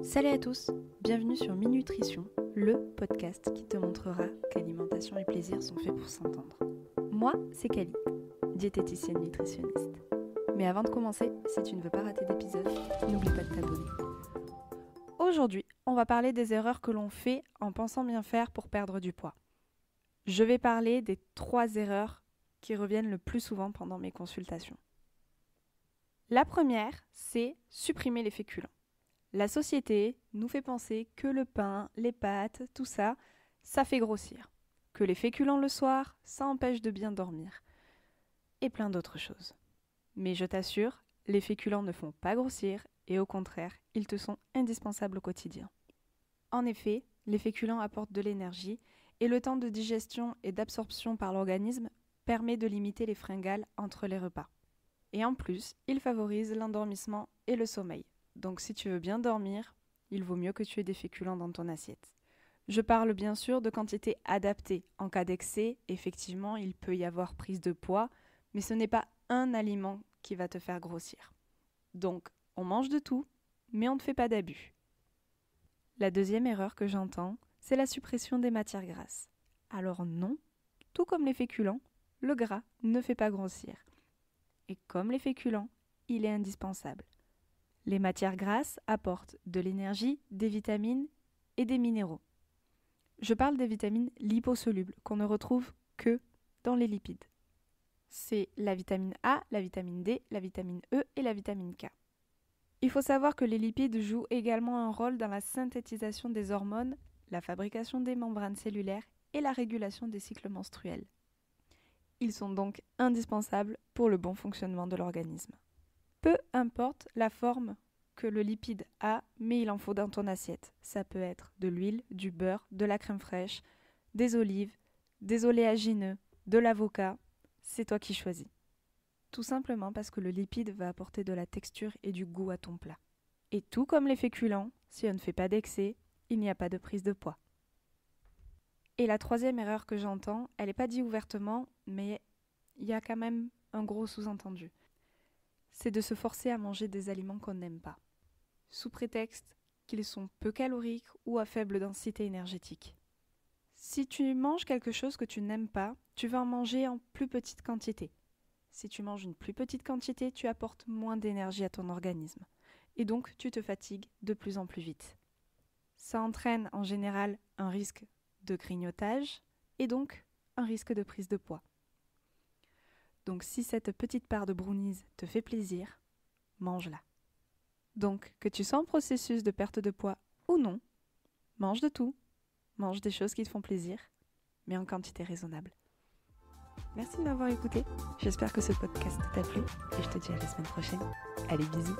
Salut à tous, bienvenue sur Minutrition, le podcast qui te montrera qu'alimentation et plaisir sont faits pour s'entendre. Moi, c'est Kali, diététicienne nutritionniste. Mais avant de commencer, si tu ne veux pas rater d'épisode, n'oublie pas de t'abonner. Aujourd'hui, on va parler des erreurs que l'on fait en pensant bien faire pour perdre du poids. Je vais parler des 3 erreurs qui reviennent le plus souvent pendant mes consultations. La première, c'est supprimer les féculents. La société nous fait penser que le pain, les pâtes, tout ça, ça fait grossir. Que les féculents le soir, ça empêche de bien dormir. Et plein d'autres choses. Mais je t'assure, les féculents ne font pas grossir et au contraire, ils te sont indispensables au quotidien. En effet, les féculents apportent de l'énergie et le temps de digestion et d'absorption par l'organisme permet de limiter les fringales entre les repas. Et en plus, ils favorisent l'endormissement et le sommeil. Donc si tu veux bien dormir, il vaut mieux que tu aies des féculents dans ton assiette. Je parle bien sûr de quantité adaptée. En cas d'excès, effectivement, il peut y avoir prise de poids, mais ce n'est pas un aliment qui va te faire grossir. Donc, on mange de tout, mais on ne fait pas d'abus. La deuxième erreur que j'entends, c'est la suppression des matières grasses. Alors non, tout comme les féculents, le gras ne fait pas grossir. Et comme les féculents, il est indispensable. Les matières grasses apportent de l'énergie, des vitamines et des minéraux. Je parle des vitamines liposolubles qu'on ne retrouve que dans les lipides. C'est la vitamine A, la vitamine D, la vitamine E et la vitamine K. Il faut savoir que les lipides jouent également un rôle dans la synthétisation des hormones, la fabrication des membranes cellulaires et la régulation des cycles menstruels. Ils sont donc indispensables pour le bon fonctionnement de l'organisme. Peu importe la forme que le lipide a, mais il en faut dans ton assiette. Ça peut être de l'huile, du beurre, de la crème fraîche, des olives, des oléagineux, de l'avocat. C'est toi qui choisis. Tout simplement parce que le lipide va apporter de la texture et du goût à ton plat. Et tout comme les féculents, si on ne fait pas d'excès, il n'y a pas de prise de poids. Et la troisième erreur que j'entends, elle n'est pas dite ouvertement, mais il y a quand même un gros sous-entendu. C'est de se forcer à manger des aliments qu'on n'aime pas, sous prétexte qu'ils sont peu caloriques ou à faible densité énergétique. Si tu manges quelque chose que tu n'aimes pas, tu vas en manger en plus petite quantité. Si tu manges une plus petite quantité, tu apportes moins d'énergie à ton organisme, et donc tu te fatigues de plus en plus vite. Ça entraîne en général un risque de grignotage, et donc un risque de prise de poids. Donc si cette petite part de brownies te fait plaisir, mange-la. Donc que tu sois en processus de perte de poids ou non, mange de tout, mange des choses qui te font plaisir, mais en quantité raisonnable. Merci de m'avoir écouté, j'espère que ce podcast t'a plu et je te dis à la semaine prochaine. Allez, bisous.